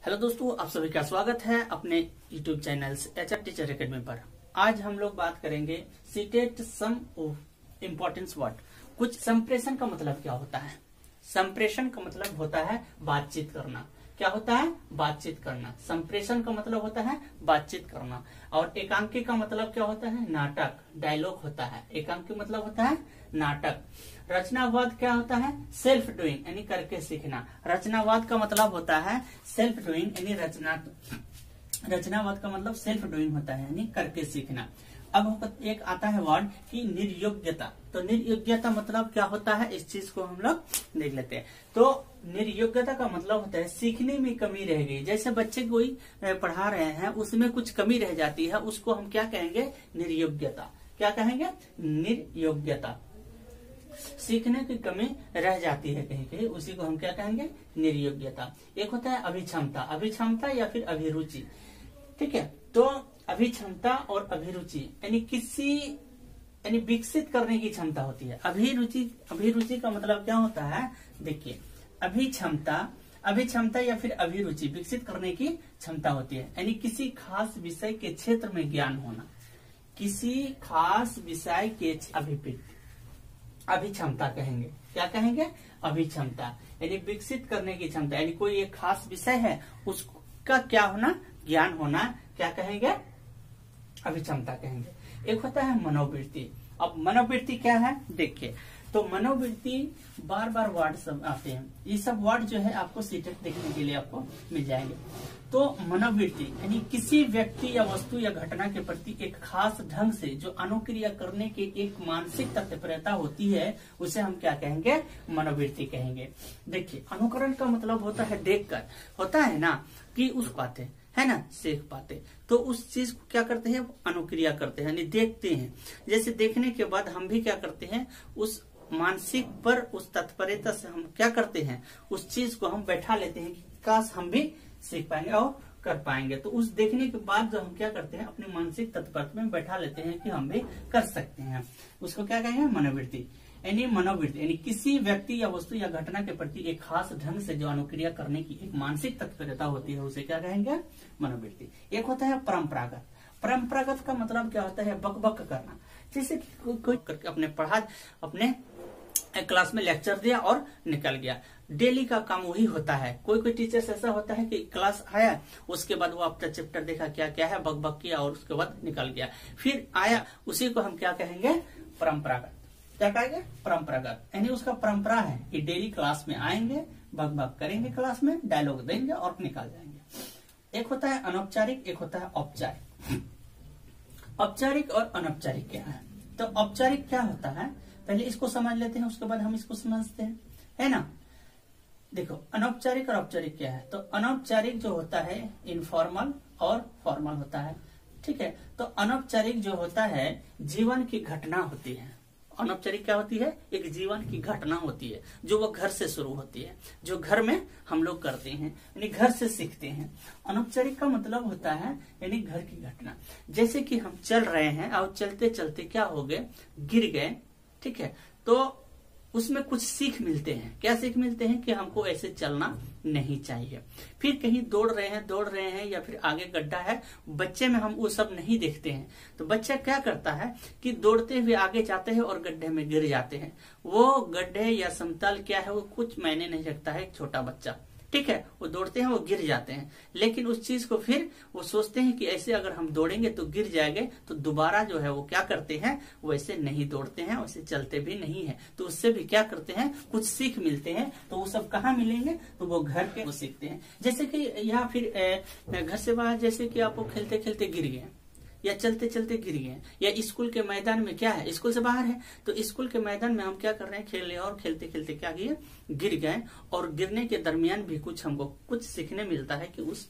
Hello दोस्तों, आप सभी का स्वागत है अपने YouTube channel HR teacher academy पर। आज हम लोग बात करेंगे CTET some of importance word. कुछ संप्रेषण का मतलब क्या होता है। संप्रेषण का मतलब होता है बातचीत करना। क्या होता है? बातचीत करना। संप्रेषण का मतलब होता है बातचीत करना। और एकांकी का मतलब क्या होता है? नाटक, डायलॉग होता है। एकांकी मतलब होता है नाटक। रचनावाद क्या होता है? सेल्फ डूइंग यानी करके सीखना। रचनावाद का मतलब होता है सेल्फ डूइंग यानी रचनावाद का मतलब सेल्फ डूइंग होता है यानी करके सीखना। अब एक आता है वर्ड कि निर्योग्यता। तो निर्योग्यता मतलब क्या होता है, इस चीज को हम लोग देख लेते हैं। तो निर्योग्यता का मतलब होता है सीखने में कमी रह गई। जैसे बच्चे कोई पढ़ा रहे हैं, उसमें कुछ कमी रह जाती है, उसको हम क्या कहेंगे? निर्योग्यता। क्या कहेंगे? निर्योग्यता। सीखने की कमी रह जाती है कहीं कहीं, उसी को हम क्या कहेंगे? निर्योग्यता। एक होता है अभिक्षमता। अभिक्षमता या फिर अभिरुचि। ठीक है, तो अभिक्षमता और अभिरुचि यानी विकसित करने की क्षमता होती है। अभिरुचि का मतलब क्या होता है? देखिए, अभिक्षमता या फिर अभिरुचि विकसित करने की क्षमता होती है, यानी किसी खास विषय के क्षेत्र में ज्ञान होना। किसी खास विषय के अभिक्षमता कहेंगे। क्या कहेंगे? अभिक्षमता यानी विकसित करने की क्षमता, यानी कोई एक खास विषय है उसका क्या होना? ज्ञान होना। क्या कहेंगे? अभिक्षमता कहेंगे। एक होता है मनोवृत्ति। अब मनोवृत्ति क्या है? देखिए, तो मनोवृत्ति बार बार वर्ड सब आते हैं। ये सब वर्ड जो है आपको सीटेट देखने के लिए आपको मिल जाएंगे। तो मनोवृत्ति यानी किसी व्यक्ति या वस्तु या घटना के प्रति एक खास ढंग से जो अनुक्रिया करने की एक मानसिक तत्परता होती है, उसे हम क्या कहेंगे? मनोवृत्ति कहेंगे। देखिए, अनुकरण का मतलब होता है देखकर, होता है ना कि उस पाते है ना, सीख पाते, तो उस चीज को क्या करते हैं? अनुक्रिया करते हैं यानी देखते हैं। जैसे देखने के बाद हम भी क्या करते हैं? उस मानसिक पर उस तत्परता से हम क्या करते हैं? उस चीज को हम बैठा लेते हैं कि काश हम भी सीख पाएंगे और कर पाएंगे। तो उस देखने के बाद जो हम क्या करते हैं? अपनी मानसिक तत्परता में बैठा लेते हैं कि हम भी कर सकते हैं। उसको क्या कहेंगे? मनोवृत्ति। मनोवृत्ति यानी किसी व्यक्ति या वस्तु या घटना के प्रति एक खास ढंग से जो अनुक्रिया करने की एक मानसिक तत्परता होती है, उसे क्या कहेंगे? मनोवृत्ति। एक होता है परंपरागत। परंपरागत का मतलब क्या होता है? बकबक करना। जैसे कि कोई अपने क्लास में लेक्चर दिया और निकल गया। डेली का काम वही होता है। कोई टीचर्स ऐसा होता है कि क्लास आया, उसके बाद वो अपना चैप्टर देखा क्या क्या है, बकबक किया और उसके बाद निकल गया। फिर आया, उसी को हम क्या कहेंगे? परंपरागत। क्या कहेंगे? परंपरागत यानी उसका परंपरा है कि डेली क्लास में आएंगे, बकबक करेंगे, क्लास में डायलॉग देंगे और निकल जाएंगे। एक होता है अनौपचारिक, एक होता है औपचारिक। औपचारिक और अनौपचारिक क्या है? तो औपचारिक क्या होता है, पहले इसको समझ लेते हैं, उसके बाद हम इसको समझते हैं, है ना। देखो, अनौपचारिक और औपचारिक क्या है? तो अनौपचारिक जो होता है इनफॉर्मल और फॉर्मल होता है। ठीक है, तो अनौपचारिक जो होता है जीवन की घटना होती है। अनौपचारिक क्या होती है? एक जीवन की घटना होती है जो वो घर से शुरू होती है, जो घर में हम लोग करते हैं, यानी घर से सीखते हैं। अनौपचारिक का मतलब होता है यानी घर की घटना। जैसे कि हम चल रहे हैं और चलते चलते क्या हो गए? गिर गए। ठीक है, तो उसमें कुछ सीख मिलते हैं। क्या सीख मिलते हैं? कि हमको ऐसे चलना नहीं चाहिए। फिर कहीं दौड़ रहे हैं या फिर आगे गड्ढा है, बच्चे में हम वो सब नहीं देखते हैं। तो बच्चा क्या करता है कि दौड़ते हुए आगे जाते हैं और गड्ढे में गिर जाते हैं। वो गड्ढे या समतल क्या है वो कुछ मायने नहीं रखता है। एक छोटा बच्चा, ठीक है, वो दौड़ते हैं, वो गिर जाते हैं, लेकिन उस चीज को फिर वो सोचते हैं कि ऐसे अगर हम दौड़ेंगे तो गिर जाएंगे, तो दोबारा जो है वो क्या करते हैं? वैसे नहीं दौड़ते हैं, वैसे चलते भी नहीं है। तो उससे भी क्या करते हैं? कुछ सीख मिलते हैं। तो वो सब कहाँ मिलेंगे? तो वो घर के वो सीखते हैं। जैसे कि या फिर घर से बाहर, जैसे कि आप खेलते खेलते गिर गए या चलते चलते गिर गए, या स्कूल के मैदान में क्या है? स्कूल से बाहर है, तो स्कूल के मैदान में हम क्या कर रहे हैं? खेल रहे हैं और खेलते खेलते क्या किए? गिर गए। और गिरने के दरमियान भी हमको कुछ सीखने मिलता है कि उस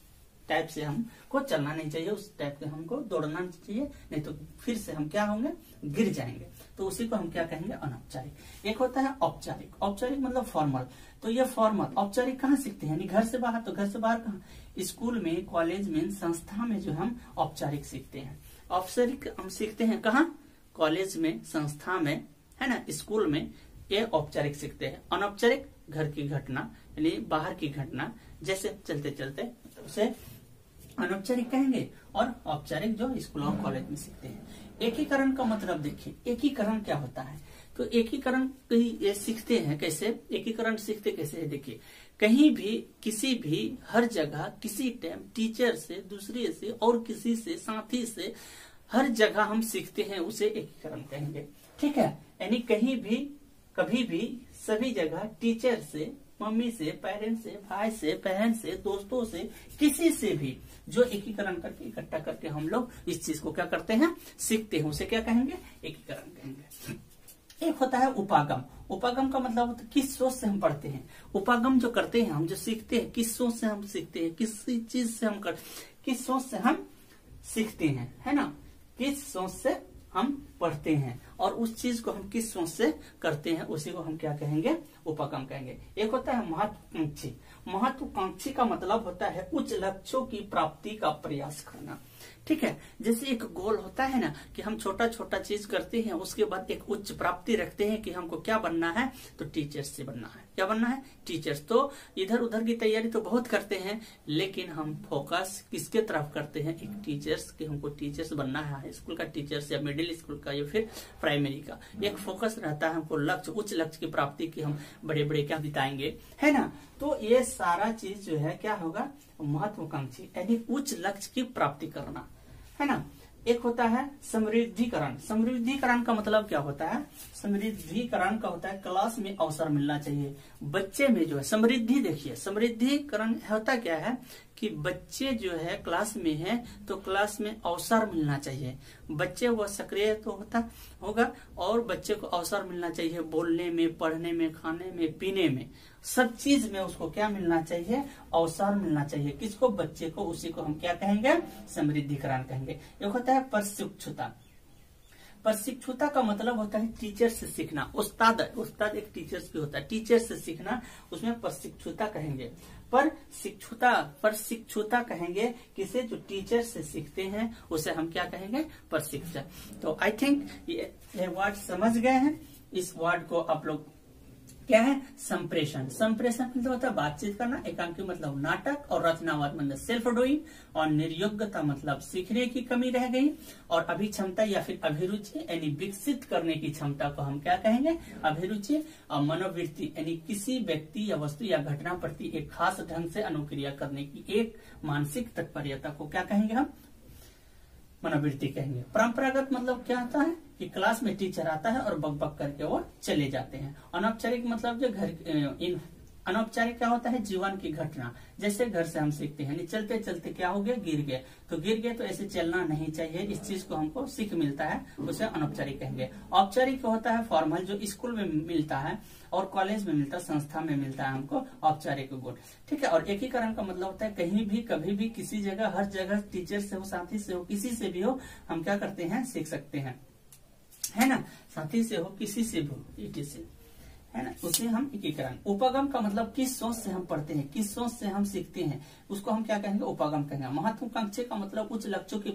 टाइप से हमको चलना नहीं चाहिए, उस टाइप के हमको दौड़ना नहीं चाहिए, नहीं तो फिर से हम क्या होंगे? गिर जाएंगे। तो उसी को हम क्या कहेंगे? अनौपचारिक। एक होता है औपचारिक। औपचारिक मतलब फॉर्मल। तो ये फॉर्मल औपचारिक कहाँ सीखते हैं? घर से बाहर। तो घर से बाहर कहाँ? स्कूल में, कॉलेज में, संस्था में जो हम औपचारिक सीखते हैं। औपचारिक हम सीखते हैं कहाँ? कॉलेज में, संस्था में, है ना, स्कूल में, ये औपचारिक सीखते हैं। अनौपचारिक घर की घटना यानी बाहर की घटना, जैसे चलते चलते उसे अनौपचारिक कहेंगे, और औपचारिक जो स्कूल और कॉलेज में सीखते हैं। एकीकरण का मतलब देखिए, एकीकरण क्या होता है, तो एकीकरण ये सीखते हैं कैसे, एकीकरण सीखते कैसे है, देखिए कहीं भी किसी भी हर जगह किसी टाइम टीचर से, दूसरे से और किसी से, साथी से हर जगह हम सीखते हैं, उसे एकीकरण कहेंगे। ठीक है, यानी कहीं भी कभी भी सभी जगह टीचर से, मम्मी से, पेरेंट्स से, भाई से, बहन से, दोस्तों से, किसी से भी जो एकीकरण करके इकट्ठा करके हम लोग इस चीज को क्या करते हैं, सीखते हैं, उसे क्या कहेंगे, एकीकरण कहेंगे। एक होता है उपागम। उपागम का मतलब होता है किस सोच से हम पढ़ते हैं। उपागम जो करते हैं हम, जो सीखते हैं, किस सोच से हम सीखते हैं, किसी चीज से हम किस सोच से हम सीखते हैं, है ना, किस सोच से हम पढ़ते हैं और उस चीज को हम किस सोच से करते हैं, उसी को हम क्या कहेंगे, उपागम कहेंगे। एक होता है महत्वाकांक्षी। महत्वाकांक्षी का मतलब होता है उच्च लक्ष्यों की प्राप्ति का प्रयास करना। ठीक है, जैसे एक गोल होता है ना कि हम छोटा छोटा चीज करते हैं, उसके बाद एक उच्च प्राप्ति रखते हैं कि हमको क्या बनना है, तो टीचर्स से बनना है। क्या बनना है, टीचर्स। तो इधर उधर की तैयारी तो बहुत करते हैं, लेकिन हम फोकस किसके तरफ करते हैं, एक टीचर्स कि हमको टीचर्स बनना है, हाई स्कूल का टीचर्स या मिडिल स्कूल का या फिर प्राइमरी का। एक फोकस रहता है हमको लक्ष्य, उच्च लक्ष्य की प्राप्ति की हम बड़े बड़े क्या बिताएंगे, है ना। तो ये सारा चीज जो है क्या होगा, महत्वाकांक्षी यानी उच्च लक्ष्य की प्राप्ति करना, है ना। एक होता है समृद्धिकरण। समृद्धिकरण का मतलब क्या होता है, समृद्धिकरण का होता है क्लास में अवसर मिलना चाहिए बच्चे में जो है समृद्धि। देखिए समृद्धिकरण होता क्या है कि बच्चे जो है क्लास में है तो क्लास में अवसर मिलना चाहिए, बच्चे वो सक्रिय तो होगा और बच्चे को अवसर मिलना चाहिए बोलने में, पढ़ने में, खाने में, पीने में, सब चीज में उसको क्या मिलना चाहिए, अवसर मिलना चाहिए। किसको, बच्चे को। उसी को हम क्या कहेंगे, समृद्धिकरण कहेंगे। एक होता है प्रशिक्षुता। प्रशिक्षुता का मतलब होता है टीचर से सीखना। उस्ताद एक टीचर्स भी होता है, टीचर से सीखना, उसमें प्रशिक्षुता कहेंगे। प्रशिक्षुता कहेंगे किसे, जो टीचर से सीखते हैं उसे हम क्या कहेंगे, प्रशिक्षक। तो आई थिंक ये वर्ड समझ गए हैं। इस वर्ड को आप लोग क्या है, संप्रेषण। संप्रेषण मतलब होता है बातचीत करना, एकांकी मतलब नाटक, और रचनावाद मतलब सेल्फ डूइंग, और निर्योग्यता मतलब सीखने की कमी रह गई, और अभिक्षमता या फिर अभिरुचि यानी विकसित करने की क्षमता को हम क्या कहेंगे, अभिरुचि। और मनोवृत्ति यानी किसी व्यक्ति या वस्तु या घटना प्रति एक खास ढंग से अनुक्रिया करने की एक मानसिक तत्परता को क्या कहेंगे, हम मनोवृत्ति कहेंगे। परंपरागत मतलब क्या होता है कि क्लास में टीचर आता है और बक बक करके वो चले जाते हैं। अनौपचारिक मतलब जो अनौपचारिक क्या होता है, जीवन की घटना, जैसे घर से हम सीखते हैं, चलते चलते क्या हो गया, गिर गए, तो गिर गए तो ऐसे चलना नहीं चाहिए, इस चीज को हमको सीख मिलता है, उसे अनौपचारिक कहेंगे। औपचारिक होता है फॉर्मल, जो स्कूल में मिलता है और कॉलेज में मिलता है, संस्था में मिलता है हमको औपचारिक गुण। ठीक है, और एकीकरण का मतलब होता है कहीं भी कभी भी किसी जगह, हर जगह टीचर से हो, साथी से हो, किसी से भी हो, हम क्या करते हैं, सीख सकते हैं, है ना, साथी से हो, किसी से भी हो, ETC, है ना, उसे हम एकीकरण। उपागम का मतलब किस सोच से हम पढ़ते हैं, किस सोच से हम सीखते हैं, उसको हम क्या कहेंगे, उपागम कहेंगे। महत्वाकांक्षी का मतलब उच्च लक्ष्यों की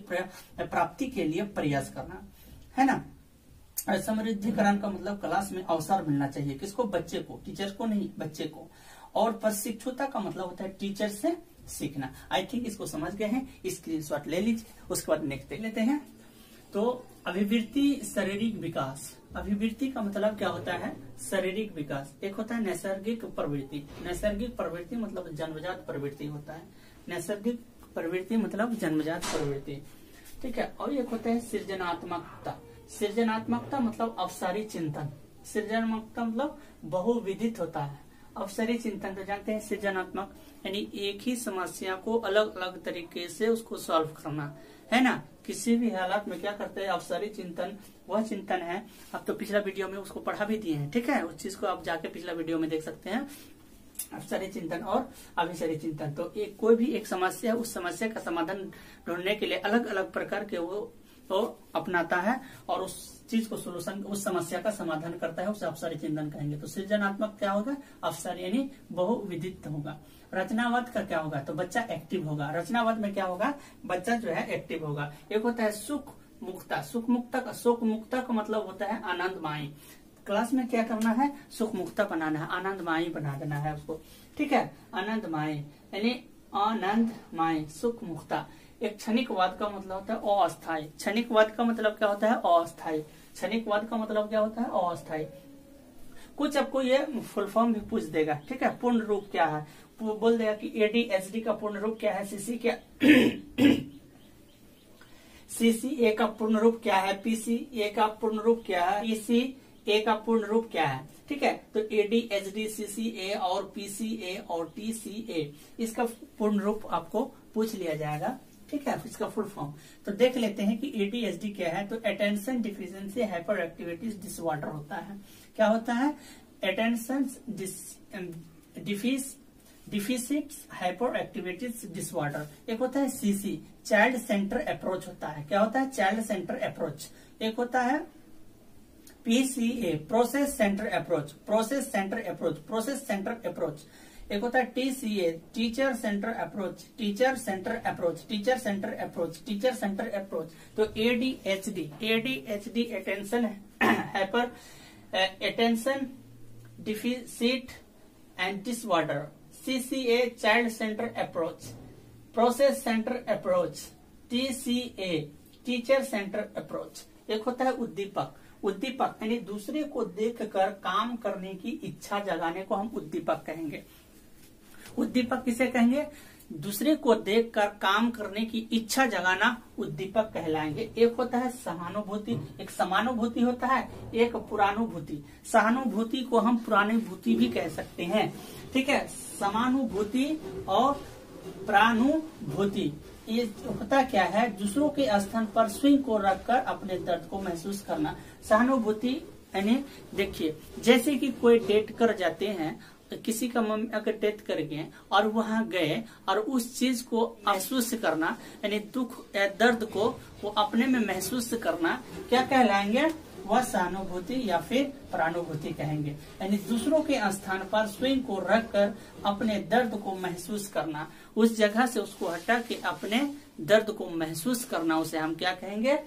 प्राप्ति के लिए प्रयास करना, है ना। समृद्धिकरण का मतलब क्लास में अवसर मिलना चाहिए, किसको, बच्चे को, टीचर को नहीं, बच्चे को। और प्रशिक्षुता का मतलब होता है टीचर से सीखना। आई थिंक इसको समझ गए हैं, स्क्रीनशॉट ले लीजिए, उसके बाद नेक्स्ट देख लेते हैं। तो अभिवृत्ति, शारीरिक विकास। अभिवृत्ति का मतलब क्या होता है, शारीरिक विकास। एक होता है नैसर्गिक प्रवृत्ति। नैसर्गिक प्रवृत्ति मतलब जन्मजात प्रवृत्ति होता है, नैसर्गिक प्रवृत्ति मतलब जन्मजात प्रवृत्ति। ठीक है, और एक होता है सृजनात्मकता। सृजनात्मकता मतलब अवसरी चिंतन। सृजनात्मकता मतलब बहुविधित होता है। अवसरी चिंतन तो जानते हैं, सृजनात्मक यानी एक ही समस्या को अलग अलग तरीके से उसको सॉल्व करना, है ना। किसी भी हालात में क्या करते हैं, अवसरी चिंतन वह चिंतन है। अब तो पिछला वीडियो में उसको पढ़ा भी दिए हैं, ठीक है, उस चीज को आप जाके पिछला वीडियो में देख सकते हैं, अवसरी चिंतन और अभिसरी चिंतन। तो एक कोई भी एक समस्या, उस समस्या का समाधान ढूंढने के लिए अलग अलग प्रकार के वो अपनाता है और उस चीज को सोल्यूशन, उस समस्या का समाधान करता है, उसे अवसरी चिंतन कहेंगे। तो सृजनात्मक क्या होगा, अवसर यानी बहुविधित होगा। रचनावाद का क्या होगा, तो बच्चा एक्टिव होगा। रचनावाद में क्या होगा, बच्चा जो है एक्टिव होगा। एक होता है सुख मुक्ता। सुख मुक्ता का मतलब होता है आनंदमय, क्लास में क्या करना है, सुख मुक्ता बनाना है, आनंदमयी बना देना है उसको। ठीक है, आनंदमय यानी आनंदमय सुख मुक्ता। एक क्षणिकवाद का मतलब होता है अस्थायी। क्षणिकवाद का मतलब क्या होता है, अस्थायी। क्षणिकवाद का मतलब क्या होता है, अस्थायी। कुछ आपको ये फुल फॉर्म भी पूछ देगा। ठीक है, पूर्ण रूप क्या है, बोल देगा कि एडीएचडी का पूर्ण रूप क्या है, सीसीए का पूर्ण रूप क्या है, पीसीए का पूर्ण रूप क्या है, पीसीए का पूर्ण रूप क्या है। ठीक है, तो एडीएचडी, सीसीए और पीसीए और टीसीए इसका पूर्ण रूप आपको पूछ लिया जाएगा। ठीक है, इसका फुल फॉर्म तो देख लेते हैं कि एडीएचडी क्या है। तो attention deficiency hyper activities disorder होता है। क्या होता है, attention deficit hyper activities disorder. एक होता है सीसी चाइल्ड सेंटर अप्रोच होता है। क्या होता है, चाइल्ड सेंटर अप्रोच। एक होता है PCA process centre approach, process centre approach, process centre approach. एक होता है TCA teacher centre approach, teacher centre approach, teacher centre approach, teacher centre approach. तो ADHD attention hyper attention deficit and disorder. CCA child centre approach, process centre approach, TCA teacher centre approach. एक होता है उद्दीपक। उद्दीपक यानी दूसरे को देखकर काम करने की इच्छा जगाने को हम उद्दीपक कहेंगे। उद्दीपक किसे कहेंगे, दूसरे को देखकर काम करने की इच्छा जगाना उद्दीपक कहलाएंगे। एक होता है सहानुभूति, एक समानुभूति होता है, एक पुरानुभूति। सहानुभूति को हम पुरानुभूति भी कह सकते हैं। ठीक है, समानुभूति और प्रानुभूति ये होता क्या है, दूसरों के स्थान पर स्वयं को रखकर अपने दर्द को महसूस करना। सहानुभूति यानी देखिए, जैसे कि कोई डेट कर जाते हैं, किसी का मम्मी अगर डेथ कर गए और वहां गए और उस चीज को महसूस करना, यानी दुख या दर्द को वो अपने में महसूस करना, क्या कहलाएंगे, वह सहानुभूति या फिर प्रानुभूति कहेंगे। यानी दूसरों के स्थान पर स्वयं को रखकर अपने दर्द को महसूस करना, उस जगह से उसको हटा के अपने दर्द को महसूस करना, उसे हम क्या कहेंगे,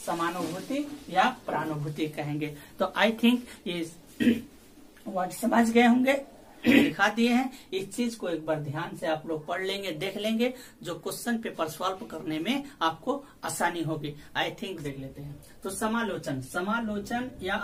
समानुभूति या प्रानुभूति कहेंगे। तो आई थिंक ये वर्ड समझ गए होंगे, दिखा दिए हैं। इस चीज को एक बार ध्यान से आप लोग पढ़ लेंगे, देख लेंगे, जो क्वेश्चन पेपर सॉल्व करने में आपको आसानी होगी। आई थिंक देख लेते हैं। तो समालोचन, समालोचन या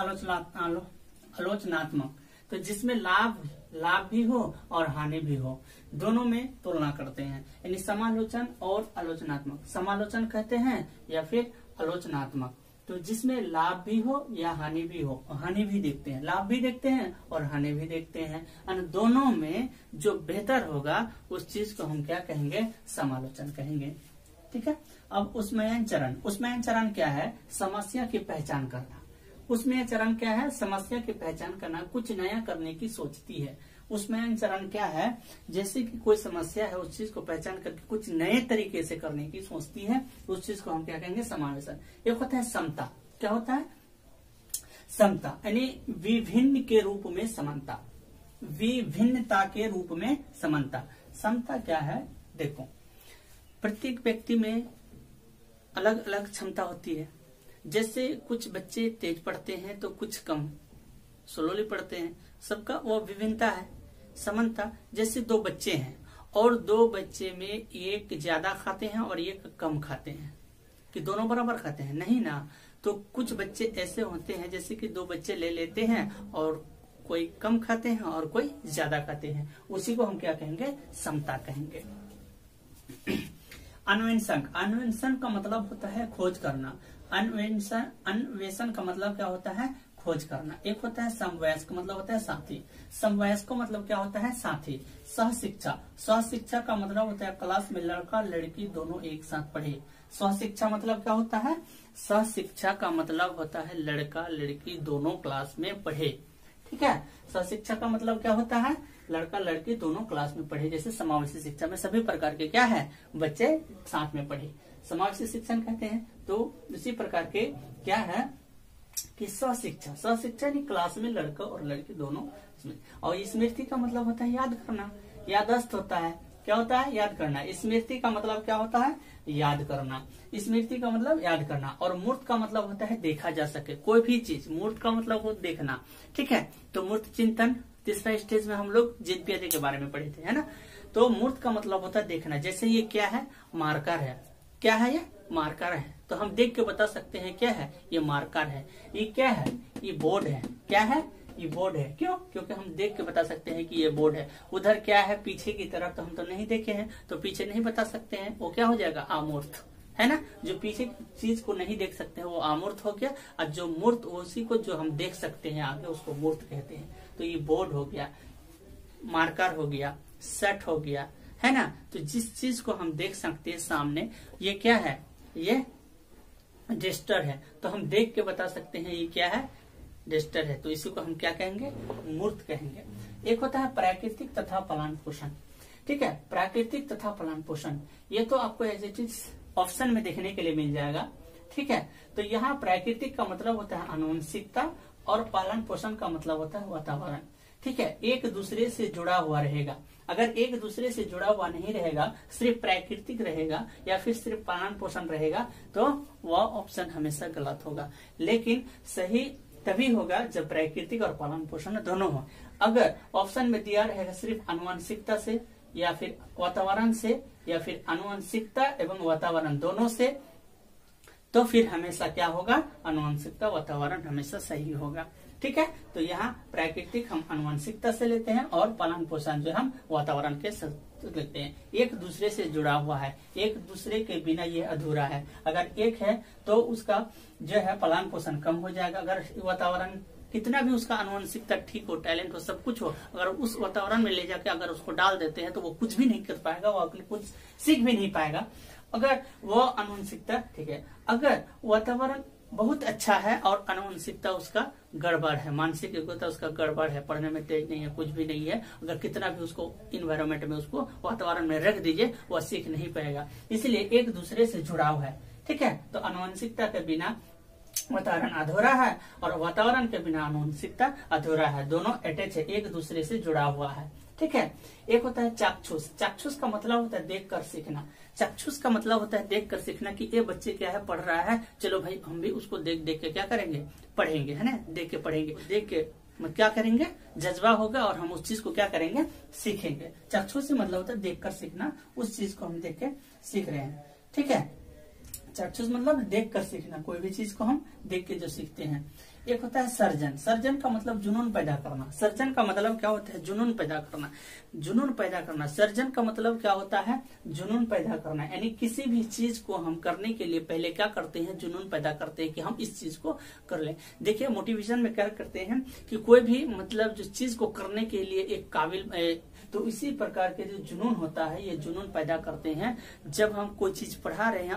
आलोचनात्मक, तो जिसमें लाभ भी हो और हानि भी हो, दोनों में तुलना करते हैं। यानी समालोचन और आलोचनात्मक, समालोचन कहते हैं या फिर आलोचनात्मक, तो जिसमें लाभ भी हो या हानि भी हो, हानि भी देखते हैं, लाभ भी देखते हैं और हानि भी देखते हैं। और दोनों में जो बेहतर होगा उस चीज को हम क्या कहेंगे, समालोचन कहेंगे। ठीक है, अब उसमें चरण क्या है, समस्या की पहचान करना। उसमें चरण क्या है, समस्या की पहचान करना, कुछ नया करने की सोचती है। उसमें चरण क्या है, जैसे कि कोई समस्या है उस चीज को पहचान करके कुछ नए तरीके से करने की सोचती है, उस चीज को हम क्या कहेंगे, समावेशन। एक होता है समता। क्या होता है, समता यानी विभिन्न के रूप में समानता, विभिन्नता के रूप में समानता। समता क्या है, देखो प्रत्येक व्यक्ति में अलग अलग क्षमता होती है। जैसे कुछ बच्चे तेज पढ़ते हैं तो कुछ कम स्लोली पढ़ते हैं, सबका वो विभिन्नता है। समानता, जैसे दो बच्चे हैं और दो बच्चे में एक ज्यादा खाते हैं और एक कम खाते हैं, कि दोनों बराबर खाते हैं, नहीं ना। तो कुछ बच्चे ऐसे होते हैं जैसे कि दो बच्चे ले लेते हैं और कोई कम खाते हैं और कोई ज्यादा खाते हैं, उसी को हम क्या कहेंगे, समता कहेंगे। अन्वेषण, अन्वेषण का मतलब होता है खोज करना। अन्वेषण का मतलब क्या होता है, खोज करना। एक होता है समवयस्क, मतलब होता है साथी। समवयस्क का मतलब क्या होता है, साथी। सहशिक्षा, सहशिक्षा का मतलब होता है क्लास में लड़का लड़की दोनों एक साथ पढ़े। सहशिक्षा मतलब क्या होता है, सहशिक्षा का मतलब होता है लड़का लड़की दोनों क्लास में पढ़े। ठीक है, सहशिक्षा का मतलब क्या होता है, लड़का लड़की दोनों क्लास में पढ़े। जैसे समावेशी शिक्षा में सभी प्रकार के क्या है, बच्चे साथ में पढ़े, समावेशी शिक्षण कहते हैं। तो इसी प्रकार के क्या है कि सहशिक्षा, सहशिक्षा यानी क्लास में लड़का और लड़की दोनों इसमें। और स्मृति का मतलब होता है याद करना, याददाश्त होता है क्या होता है? याद करना। स्मृति का मतलब क्या होता है? याद करना। स्मृति का मतलब याद करना। और मूर्त का मतलब होता है देखा जा सके कोई भी चीज। मूर्त का मतलब हो देखना, ठीक है। तो मूर्त चिंतन तीसरा स्टेज में हम लोग जीत पियाजे के बारे में पढ़े थे, है ना। तो मूर्त का मतलब होता है देखना। जैसे ये क्या है? मार्कर है। क्या है? ये मार्कर है। तो हम देख के बता सकते हैं क्या है? ये मार्कर है। ये क्या है? ये बोर्ड है। क्या है? ये बोर्ड है। क्यों? क्योंकि हम देख के बता सकते हैं कि ये बोर्ड है। उधर क्या है? पीछे की तरफ तो हम तो नहीं देखे हैं, तो पीछे नहीं बता सकते हैं, वो क्या हो जाएगा? अमूर्त, है ना। जो पीछे चीज को नहीं देख सकते हैं वो अमूर्त हो गया, और जो मूर्त उसी को जो हम देख सकते हैं आगे उसको मूर्त कहते हैं। तो ये बोर्ड हो गया, मार्कर हो गया, सेट हो गया, है ना। तो जिस चीज को हम देख सकते हैं सामने, ये क्या है? ये डेस्टर है। तो हम देख के बता सकते हैं ये क्या है? डेस्टर है। तो इसी को हम क्या कहेंगे? मूर्त कहेंगे। एक होता है प्राकृतिक तथा पालन पोषण, ठीक है। प्राकृतिक तथा पालन पोषण ये तो आपको एज इट इज ऑप्शन में देखने के लिए मिल जाएगा, ठीक है। तो यहाँ प्राकृतिक का मतलब होता है आनुवंशिकता, और पालन पोषण का मतलब होता है वातावरण, ठीक है। एक दूसरे से जुड़ा हुआ रहेगा। अगर एक दूसरे से जुड़ा हुआ नहीं रहेगा, सिर्फ प्राकृतिक रहेगा या फिर सिर्फ पालन पोषण रहेगा, तो वह ऑप्शन हमेशा गलत होगा। लेकिन सही तभी होगा जब प्राकृतिक और पालन पोषण दोनों हो। अगर ऑप्शन में दिया रहेगा सिर्फ आनुवंशिकता से या फिर वातावरण से, या फिर आनुवंशिकता एवं वातावरण दोनों से, तो फिर हमेशा क्या होगा? आनुवंशिकता वातावरण हमेशा सही होगा, ठीक है। तो यहाँ प्राकृतिक हम आनुवंशिकता से लेते हैं और पालन पोषण जो हम वातावरण के लेते हैं। एक दूसरे से जुड़ा हुआ है, एक दूसरे के बिना ये अधूरा है। अगर एक है तो उसका जो है पालन पोषण कम हो जाएगा। अगर वातावरण कितना भी उसका आनुवंशिकता ठीक हो, टैलेंट हो, सब कुछ हो, अगर उस वातावरण में ले जाके अगर उसको डाल देते हैं तो वो कुछ भी नहीं कर पाएगा, वो अपने कुछ सीख भी नहीं पाएगा। अगर वो आनुवंशिकता ठीक है, अगर वातावरण बहुत अच्छा है और आनुवंशिकता उसका गड़बड़ है, मानसिक योग्यता उसका गड़बड़ है, पढ़ने में तेज नहीं है, कुछ भी नहीं है, अगर कितना भी उसको इन्वायरमेंट में उसको वातावरण में रख दीजिए वह सीख नहीं पाएगा। इसलिए एक दूसरे से जुड़ाव है, ठीक है। तो आनुवंशिकता के बिना वातावरण अधूरा है और वातावरण के बिना आनुवंशिकता अधूरा है। दोनों अटैच है, एक दूसरे से जुड़ा हुआ है, ठीक है। एक होता है चाक्षुष। चाक्षुष का मतलब होता है देख कर सीखना। चाक्षुष का मतलब होता है देख कर सीखना कि ये बच्चे क्या है पढ़ रहा है, चलो भाई हम भी उसको देख देख के क्या करेंगे? पढ़ेंगे, है ना। देख के पढ़ेंगे, देख के क्या करेंगे? जज्बा होगा और हम उस चीज को क्या करेंगे? सीखेंगे। चाक्षुष से मतलब होता है देख कर सीखना, उस चीज को हम देख के सीख रहे हैं, ठीक है। चाक्षुष मतलब देख कर सीखना, कोई भी चीज को हम देख के जो सीखते हैं। एक होता है सर्जन। सर्जन का मतलब जुनून पैदा करना। सर्जन का मतलब क्या होता है? जुनून पैदा करना, जुनून पैदा करना। सर्जन का मतलब क्या होता है? जुनून पैदा करना। यानी किसी भी चीज को हम करने के लिए पहले क्या करते हैं? जुनून पैदा करते हैं कि हम इस चीज को कर लें। देखिए मोटिवेशन में क्या करते हैं कि कोई भी मतलब जो चीज को करने के लिए एक काबिल, तो इसी प्रकार के जो जुनून होता है ये जुनून पैदा करते हैं। जब हम कोई चीज पढ़ा रहे हैं,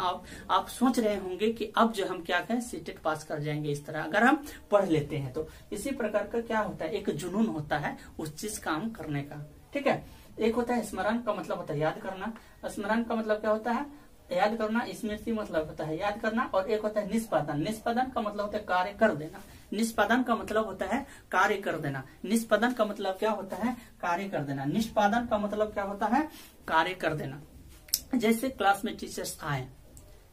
आप सोच रहे होंगे कि अब जो हम क्या कहें सीटेट पास कर जाएंगे, इस तरह अगर हम पढ़ लेते हैं तो इसी प्रकार का क्या होता है? एक जुनून होता है उस चीज काम करने का, ठीक है। एक होता है स्मरण का मतलब होता है याद करना। स्मरण का मतलब क्या होता है? याद करना। स्मृति मतलब होता है याद करना। और एक होता है निष्पादन। निष्पादन का मतलब होता है कार्य कर देना। निष्पादन का मतलब होता है कार्य कर देना। निष्पादन का मतलब क्या होता है? कार्य कर देना। निष्पादन का मतलब क्या होता है? कार्य कर देना। जैसे क्लास में टीचर्स आए,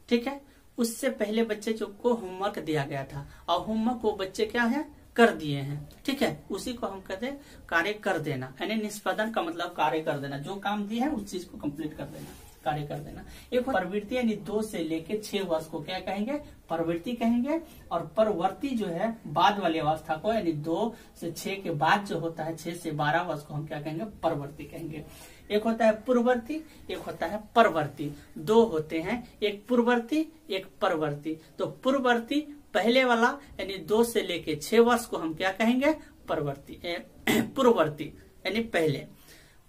ठीक है, उससे पहले बच्चे को होमवर्क दिया गया था और होमवर्क वो बच्चे क्या है? कर दिए हैं, ठीक है। उसी को हम कहते हैं कार्य कर देना। यानी निष्पादन का मतलब कार्य कर देना, जो काम दिया है उस चीज को कंप्लीट कर देना, कार्य कर देना। एक प्रवृत्ति यानी 2 से लेके 6 वर्ष को क्या कहेंगे? प्रवृत्ति कहेंगे। और परवर्ती जो है बाद वाली अवस्था को, यानी 2 से 6 के बाद जो होता है 6 से 12 वर्ष को हम क्या कहेंगे? परवर्ती कहेंगे। एक होता है पूर्ववर्ती, एक होता है परवर्ती। 2 होते हैं, एक पूर्ववर्ती एक परवर्ती। तो पूर्ववर्ती पहले वाला यानी 2 से लेके 6 वर्ष को हम क्या कहेंगे? परवर्ती, पूर्ववर्ती यानी पहले।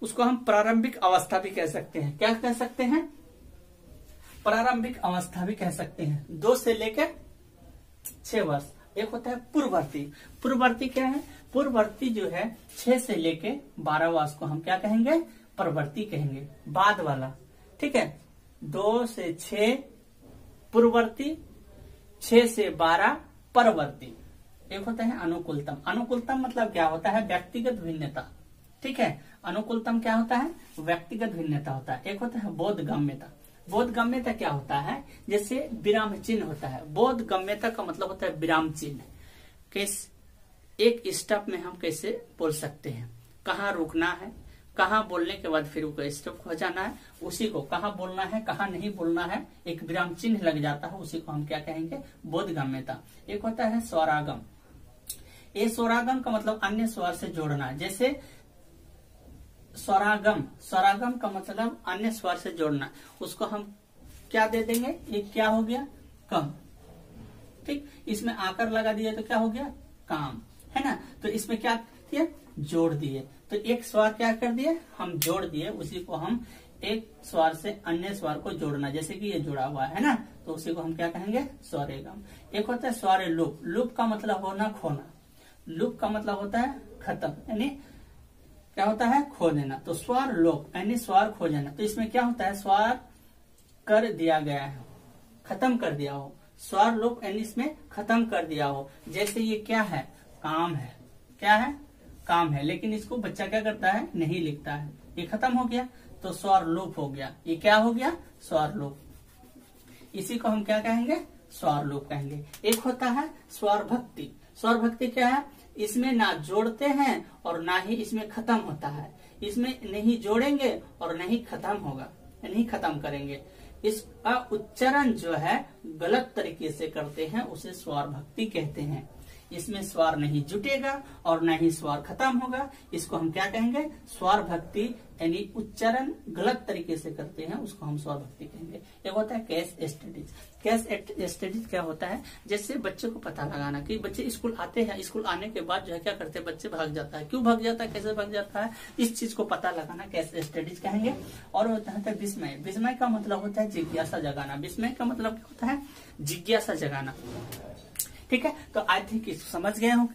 उसको हम प्रारंभिक अवस्था भी कह सकते हैं। क्या कह सकते हैं? प्रारंभिक अवस्था भी कह सकते हैं। 2 से लेकर 6 वर्ष। एक होता है पूर्ववर्ती। पूर्ववर्ती क्या है? पूर्ववर्ती जो है 6 से लेके 12 वर्ष को हम क्या कहेंगे? परवर्ती कहेंगे, बाद वाला, ठीक है। 2 से 6 पूर्ववर्ती, 6 से 12 परवर्ती। एक होता है अनुकूलतम। अनुकूलतम मतलब क्या होता है? व्यक्तिगत भिन्नता, ठीक है। अनुकूलतम क्या होता है? व्यक्तिगत भिन्नता होता है। एक होता है बोधगम्यता। बोधगम्यता क्या होता है? जैसे विराम चिन्ह होता है। बोधगम्यता का मतलब होता है विराम चिन्ह। एक स्टॉप में हम कैसे बोल सकते हैं, कहाँ रुकना है, कहाँ बोलने के बाद फिर वो स्टॉप हो जाना है, उसी को कहाँ बोलना है कहाँ नहीं बोलना है, एक विराम चिन्ह लग जाता है, उसी को हम क्या कहेंगे? बोधगम्यता। एक होता है स्वरागम। ये स्वरागम का मतलब अन्य स्वर से जोड़ना। जैसे स्वरागम, स्वरागम का मतलब अन्य स्वर से जोड़ना। उसको हम क्या दे देंगे? ये क्या हो गया? कम। ठीक, इसमें आकर लगा दिया तो क्या हो गया? काम, है ना। तो इसमें क्या किया? जोड़ दिए। तो एक स्वर क्या कर दिए? हम जोड़ दिए। उसी को हम एक स्वर से अन्य स्वर को जोड़ना, जैसे कि ये जुड़ा हुआ है ना, तो उसी को हम क्या कहेंगे? स्वरेगम। एक होता है स्वर लुप। लुप का मतलब होना खोना। लुप का मतलब होता है खत्म, यानी क्या होता है? खो देना। तो स्वर लोप यानी स्वर खो जाना। तो इसमें क्या होता है? स्वर कर दिया गया है, खत्म कर दिया हो। स्वर लोप यानी इसमें खत्म कर दिया हो। जैसे ये क्या है? काम है। क्या है? काम है। लेकिन इसको बच्चा क्या करता है? नहीं लिखता है। ये खत्म हो गया तो स्वर लोप हो गया। ये क्या हो गया? स्वर लोप। इसी को हम क्या कहेंगे? स्वर लोप कहेंगे। एक होता है स्वर भक्ति। स्वर भक्ति क्या है? इसमें ना जोड़ते हैं और ना ही इसमें खत्म होता है। इसमें नहीं जोड़ेंगे और नहीं खत्म होगा, नहीं खत्म करेंगे। इसका उच्चारण जो है गलत तरीके से करते हैं, उसे स्वर भक्ति कहते हैं। इसमें स्वर नहीं जुटेगा और न ही स्वर खत्म होगा। इसको हम क्या कहेंगे? स्वर भक्ति, यानी उच्चारण गलत तरीके से करते हैं, उसको हम स्वर भक्ति कहेंगे। एक होता है केस स्टडीज। केस स्टडीज क्या होता है? जैसे बच्चे को पता लगाना कि बच्चे स्कूल आते हैं, स्कूल आने के बाद जो है क्या करते हैं? बच्चे भाग जाता है। क्यों भाग जाता है? कैसे भाग जाता है? इस चीज को पता लगाना केस स्टडीज कहेंगे। और होता है विस्मय। विस्मय का मतलब होता है जिज्ञासा जगाना। विस्मय का मतलब क्या होता है? जिज्ञासा जगाना। ठीक है, तो आई थिंक समझ गए हो।